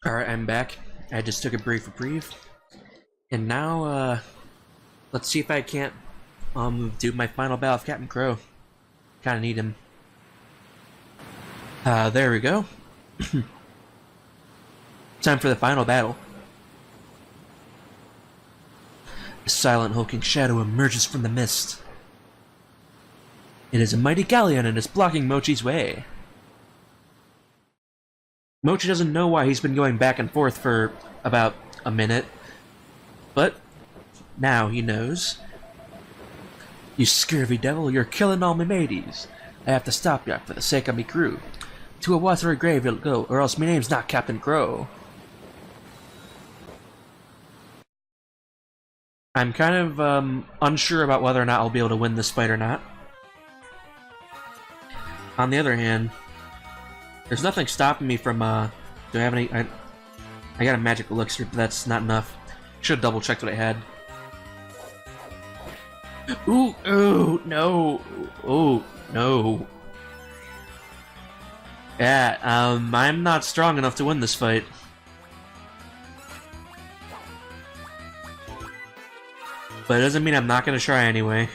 Alright, I'm back. I just took a brief reprieve. And now, let's see if I can't, do my final battle of Captain Crow. Kinda need him. There we go. Time for the final battle. A silent, hulking shadow emerges from the mist. It is a mighty galleon and is blocking Mochi's way. Mochi doesn't know why he's been going back and forth for about a minute, but now he knows. You scurvy devil, you're killing all my mateys. I have to stop ya for the sake of me crew. To a watery grave you'll go, or else my name's not Captain Crow. I'm kind of unsure about whether or not I'll be able to win this fight or not. On the other hand, there's nothing stopping me from, do I have any, I got a magic elixir, but that's not enough. Should've double checked what I had. Ooh, no. Ooh, no. Yeah, I'm not strong enough to win this fight. But it doesn't mean I'm not gonna try anyway.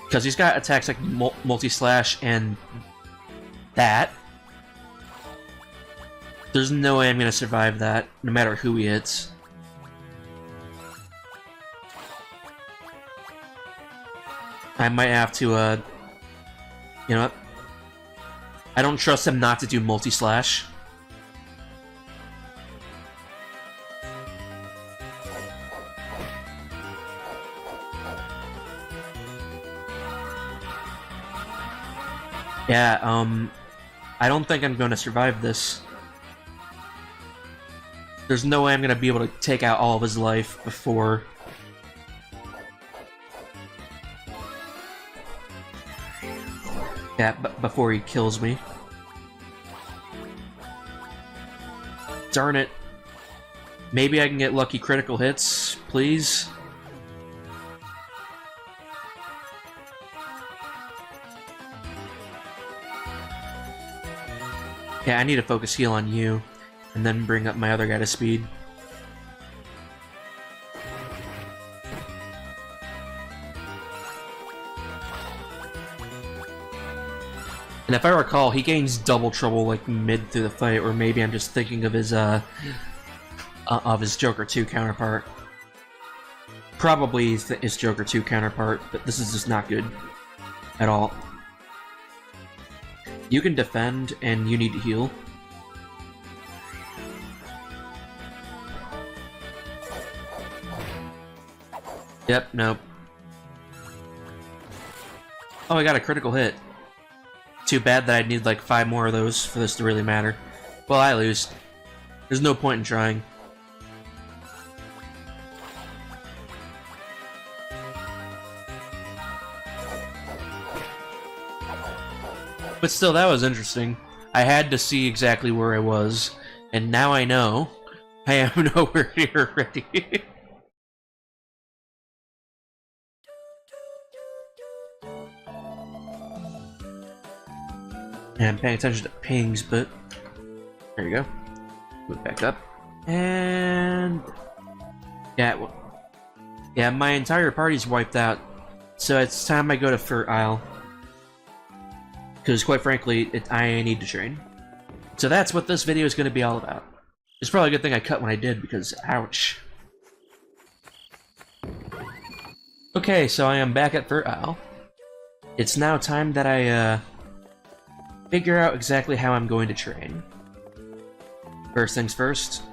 Because he's got attacks like multi-slash and that. There's no way I'm gonna survive that, no matter who he hits. I might have to, you know what? I don't trust him not to do multi-slash. Yeah, I don't think I'm going to survive this. There's no way I'm going to be able to take out all of his life before... Yeah, before he kills me. Darn it. Maybe I can get lucky critical hits, please? Yeah, I need to focus heal on you, and then bring up my other guy to speed. And if I recall, he gains double trouble like mid through the fight, or maybe I'm just thinking of his Joker 2 counterpart. Probably his Joker 2 counterpart, but this is just not good at all. You can defend, and you need to heal. Yep, nope. Oh, I got a critical hit. Too bad that I'd need like 5 more of those for this to really matter. Well, I lose. There's no point in trying. But still, that was interesting. I had to see exactly where I was, and now I know. I am nowhere near ready. Yeah, I'm paying attention to pings, but... There you go. Move back up. And... Yeah, well... Yeah, my entire party's wiped out. So it's time I go to Fur Isle. Because, quite frankly, I need to train. So that's what this video is going to be all about. It's probably a good thing I cut when I did, because, ouch. Okay, so I am back at Fur Isle. It's now time that I, figure out exactly how I'm going to train. First things first.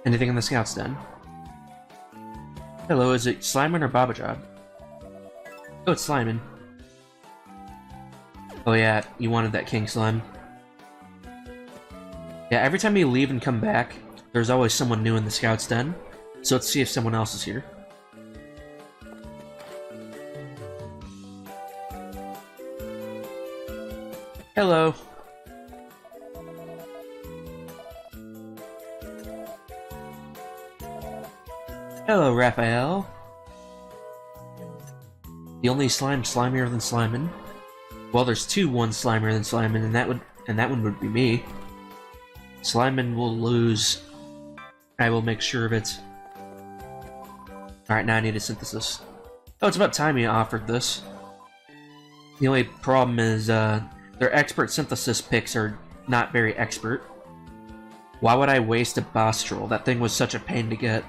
Anything in the Scouts Den? Hello, is it Slimin or Babajob? Oh, it's Slimin. Oh yeah, you wanted that King Slime. Yeah, every time you leave and come back, there's always someone new in the Scouts Den. So let's see if someone else is here. Hello. Hello, Raphael. The only slime slimier than Slimin. Well, there's two one Slimer than Slimer, and that one would be me. Slimer will lose. I will make sure of it. Alright, now I need a synthesis. Oh, it's about time you offered this. The only problem is, their expert synthesis picks are not very expert. Why would I waste a boss troll? That thing was such a pain to get.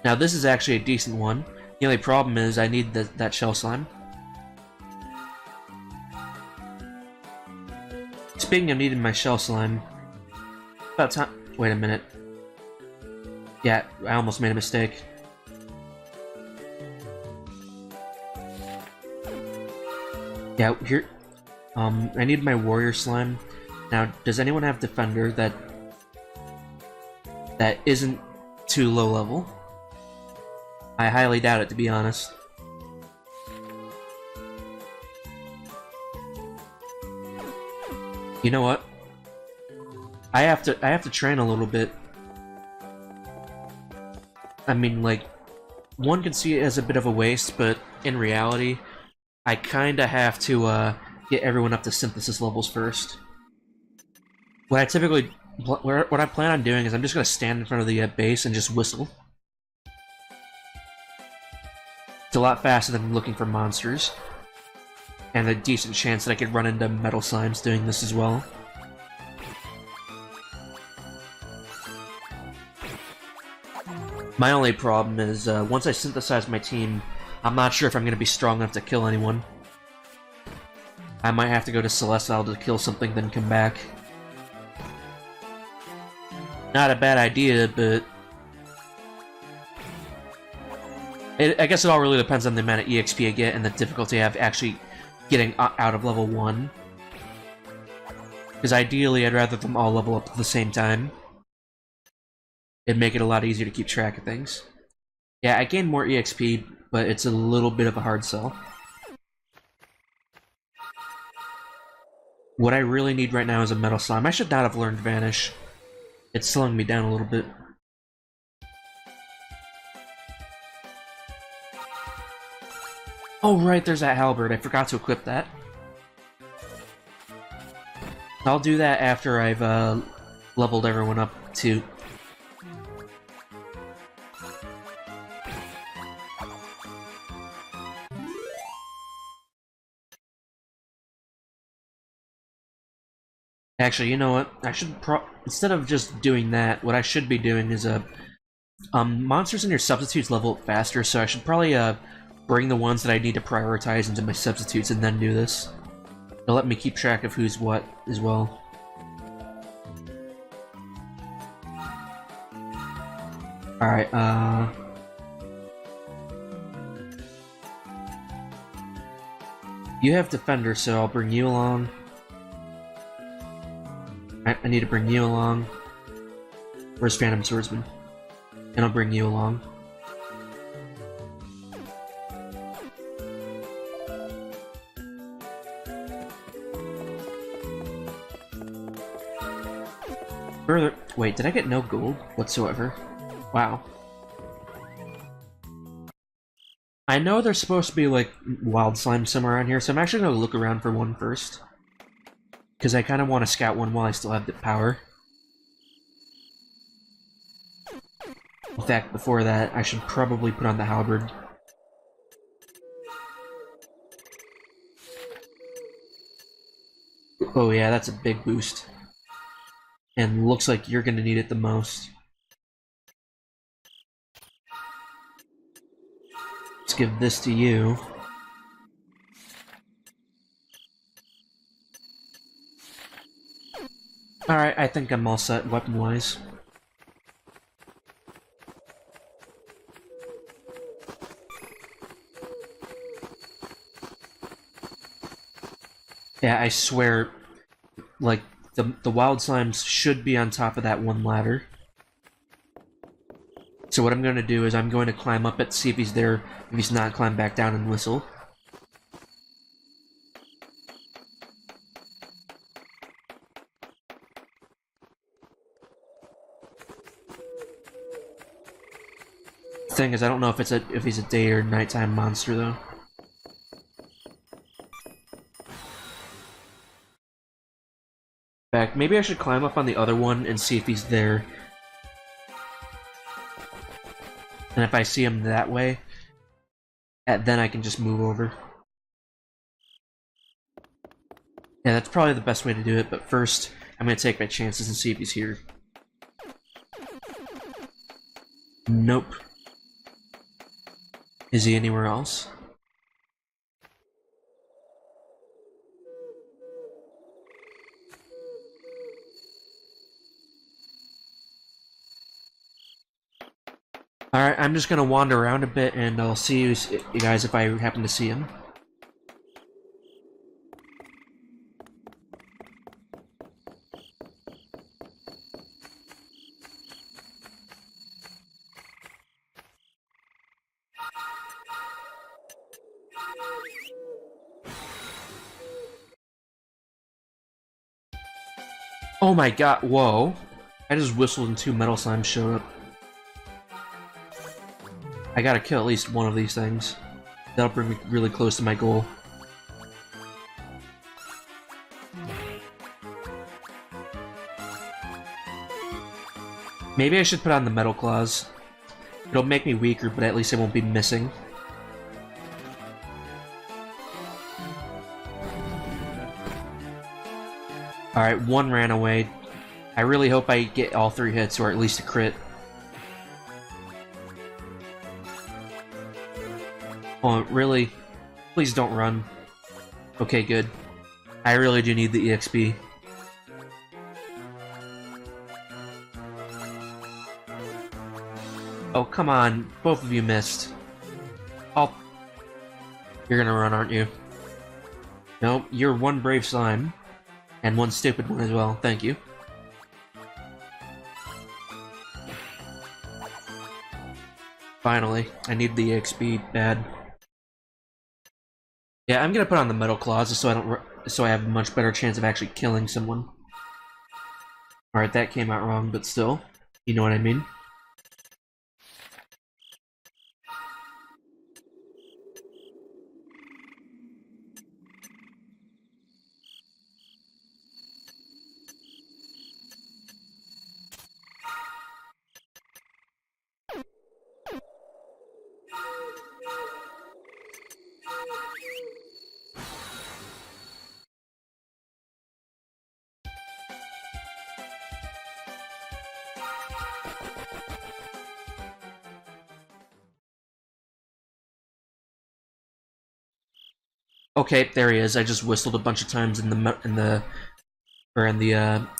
Now this is actually a decent one. The only problem is I need that shell slime. Speaking of needing my shell slime, about time. Wait a minute. Yeah, I almost made a mistake. Yeah, here. I need my warrior slime. Now, does anyone have defender that isn't too low level? I highly doubt it, to be honest. You know what? I have to train a little bit. I mean, like, one can see it as a bit of a waste, but in reality, I kinda have to get everyone up to synthesis levels first. What I plan on doing is I'm just gonna stand in front of the base and just whistle. It's a lot faster than looking for monsters, and a decent chance that I could run into metal slimes doing this as well. My only problem is, once I synthesize my team, I'm not sure if I'm going to be strong enough to kill anyone. I might have to go to Celestial to kill something, then come back. Not a bad idea, but... I guess it all really depends on the amount of EXP I get and the difficulty I have actually getting out of level 1. Because ideally, I'd rather them all level up at the same time. It'd make it a lot easier to keep track of things. Yeah, I gained more EXP, but it's a little bit of a hard sell. What I really need right now is a metal slime. I should not have learned Vanish. It's slowing me down a little bit. Oh right, there's that halberd. I forgot to equip that. I'll do that after I've leveled everyone up too. Actually, you know what? I should instead of just doing that, what I should be doing is monsters in your substitutes level up faster, so I should probably bring the ones that I need to prioritize into my substitutes and then do this. It'll let me keep track of who's what as well. Alright, you have defender, so I'll bring you along. I need to bring you along. Where's Phantom Swordsman? And I'll bring you along. Further, wait, did I get no gold whatsoever? Wow. I know there's supposed to be like wild slime somewhere around here, so I'm actually gonna look around for one first. Because I kind of want to scout one while I still have the power. In fact, before that, I should probably put on the halberd. Oh yeah, that's a big boost. And looks like you're gonna need it the most. Let's give this to you. Alright, I think I'm all set weapon-wise. Yeah, I swear, like, the wild slimes should be on top of that one ladder. So what I'm going to do is I'm going to climb up it, see if he's there. If he's not, climb back down and whistle. Thing is, I don't know if he's a day or nighttime monster though. back. Maybe I should climb up on the other one and see if he's there. And if I see him that way, then I can just move over. Yeah, that's probably the best way to do it, but first, I'm gonna take my chances and see if he's here. Nope. Is he anywhere else? Alright, I'm just gonna wander around a bit and I'll see you guys if I happen to see him. Oh my god, whoa. I just whistled and 2 metal slimes showed up. I gotta kill at least one of these things. That'll bring me really close to my goal. Maybe I should put on the metal claws. It'll make me weaker, but at least I won't be missing. Alright, 1 ran away. I really hope I get all 3 hits, or at least a crit. Oh, really? Please don't run. Okay, good. I really do need the EXP. Oh, come on. Both of you missed. Oh. You're gonna run, aren't you? Nope, you're 1 brave slime. And 1 stupid one as well. Thank you. Finally. I need the EXP bad. Yeah, I'm gonna put on the metal claws just so I have a much better chance of actually killing someone. Alright, that came out wrong, but still. You know what I mean? Okay, there he is. I just whistled a bunch of times and the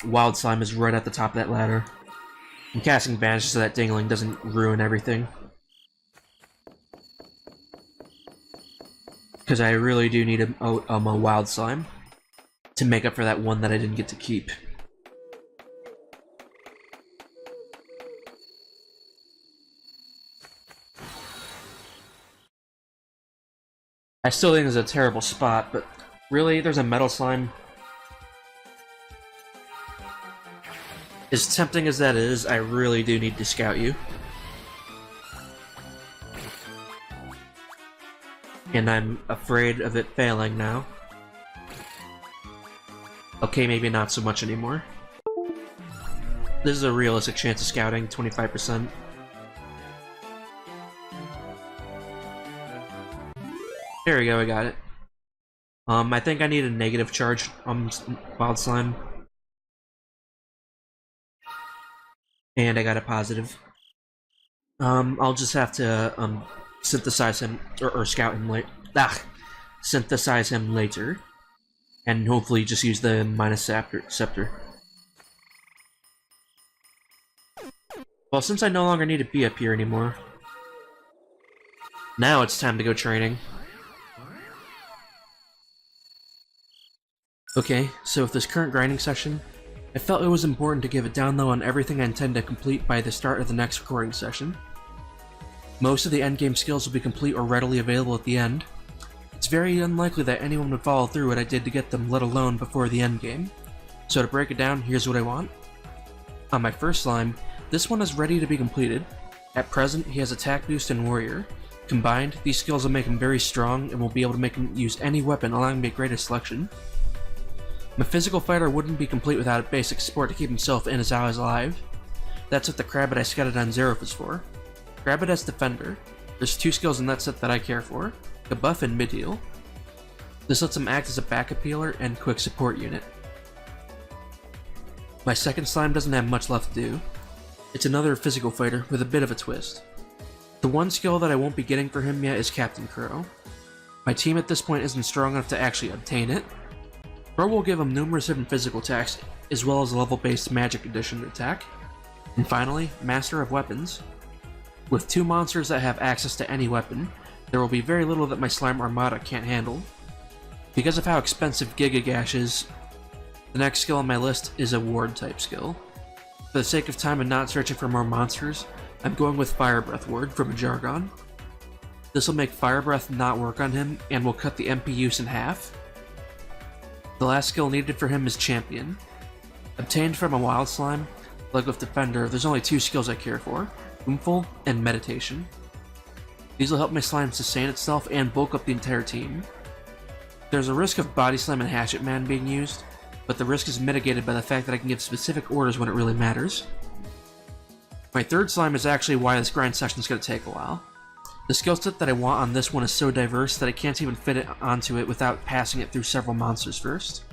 wild slime is right at the top of that ladder. I'm casting banish so that dingling doesn't ruin everything. Because I really do need a wild slime to make up for that one that I didn't get to keep. I still think it's a terrible spot, but really, there's a metal slime. As tempting as that is, I really do need to scout you. And I'm afraid of it failing now. Okay, maybe not so much anymore. This is a realistic chance of scouting, 25%. There we go, I got it. I think I need a negative charge on wild slime. And I got a positive. I'll just have to, synthesize him, or scout him later. Synthesize him later. And hopefully just use the minus scepter. Well, since I no longer need to be up here anymore, now it's time to go training. Okay, so with this current grinding session, I felt it was important to give a down low on everything I intend to complete by the start of the next recording session. Most of the endgame skills will be complete or readily available at the end. It's very unlikely that anyone would follow through what I did to get them, let alone before the endgame. So to break it down, here's what I want. On my first slime, this one is ready to be completed. At present, he has attack boost and warrior. Combined, these skills will make him very strong and will be able to make him use any weapon, allowing me a greater selection. My physical fighter wouldn't be complete without a basic support to keep himself and his allies alive. That's what the Crabbit I scouted on Xerath is for. Crabbit as Defender. There's 2 skills in that set that I care for, the buff and mid-heal. This lets him act as a backup healer and quick support unit. My second slime doesn't have much left to do. It's another physical fighter with a bit of a twist. The one skill that I won't be getting for him yet is Captain Crow. My team at this point isn't strong enough to actually obtain it. Crow will give him numerous hidden physical attacks, as well as a level-based magic addition attack. And finally, Master of Weapons. With 2 monsters that have access to any weapon, there will be very little that my slime armada can't handle. Because of how expensive Giga Gash is, the next skill on my list is a ward type skill. For the sake of time and not searching for more monsters, I'm going with Fire Breath Ward from Jargon. This will make Fire Breath not work on him and will cut the MP use in half. The last skill needed for him is Champion. Obtained from a wild slime, like with Defender, there's only 2 skills I care for, Boomful and Meditation. These will help my slime sustain itself and bulk up the entire team. There's a risk of Body Slam and Hatchet Man being used, but the risk is mitigated by the fact that I can give specific orders when it really matters. My third slime is actually why this grind session is going to take a while. The skill set that I want on this one is so diverse that I can't even fit it onto it without passing it through several monsters first.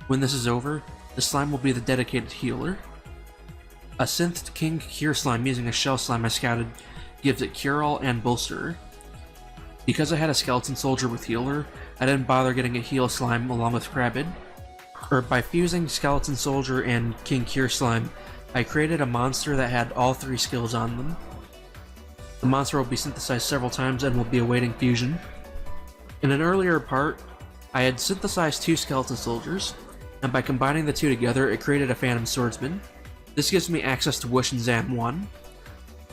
When this is over, the slime will be the dedicated healer. A Synth King Cure Slime using a Shell Slime I scouted gives it Cure All and Bolsterer. Because I had a Skeleton Soldier with Healer, I didn't bother getting a Heal Slime along with Crabbit. By fusing Skeleton Soldier and King Cure Slime, I created a monster that had all 3 skills on them. The monster will be synthesized several times and will be awaiting fusion. In an earlier part, I had synthesized 2 Skeleton Soldiers, and by combining the 2 together, it created a Phantom Swordsman. This gives me access to Wish and Zam 1.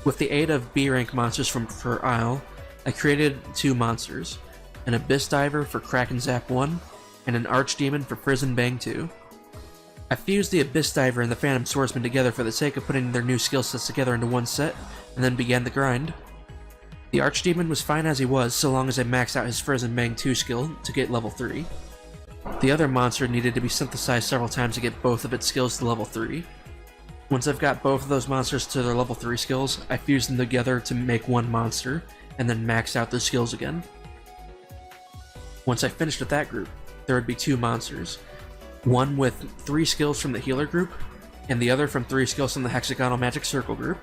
With the aid of B-rank monsters from Pharrell, I created 2 monsters, an Abyss Diver for Kraken Zap 1, and an Archdemon for Prison Bang 2. I fused the Abyss Diver and the Phantom Swordsman together for the sake of putting their new skill sets together into one set, and then began the grind. The Archdemon was fine as he was, so long as I maxed out his Prison Bang 2 skill to get level 3. The other monster needed to be synthesized several times to get both of its skills to level 3. Once I've got both of those monsters to their level 3 skills, I fused them together to make one monster, and then maxed out their skills again. Once I finished with that group, there would be 2 monsters. One with 3 skills from the healer group, and the other from 3 skills from the hexagonal magic circle group.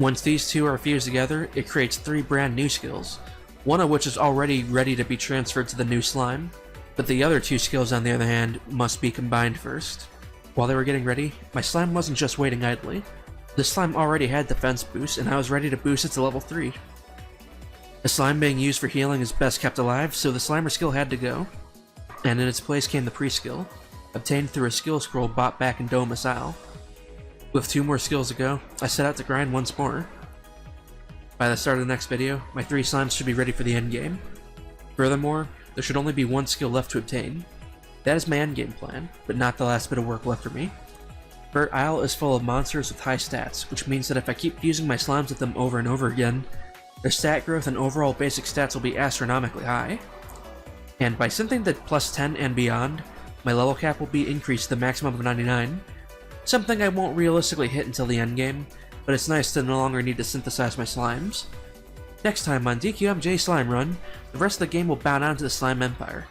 Once these 2 are fused together, it creates 3 brand new skills, one of which is already ready to be transferred to the new slime, but the other 2 skills on the other hand must be combined first. While they were getting ready, my slime wasn't just waiting idly. This slime already had defense boost, and I was ready to boost it to level 3. The slime being used for healing is best kept alive, so the Slimer skill had to go, and in its place came the pre-skill, obtained through a skill scroll bought back in Domus Isle. With 2 more skills to go, I set out to grind once more. By the start of the next video, my 3 slimes should be ready for the endgame. Furthermore, there should only be 1 skill left to obtain. That is my endgame plan, but not the last bit of work left for me. Burt Isle is full of monsters with high stats, which means that if I keep using my slimes with them over and over again, their stat growth and overall basic stats will be astronomically high. And by synthing to plus 10 and beyond, my level cap will be increased to the maximum of 99, something I won't realistically hit until the endgame, but it's nice to no longer need to synthesize my slimes. Next time on DQMJ Slime Run, the rest of the game will bow down to the Slime Empire.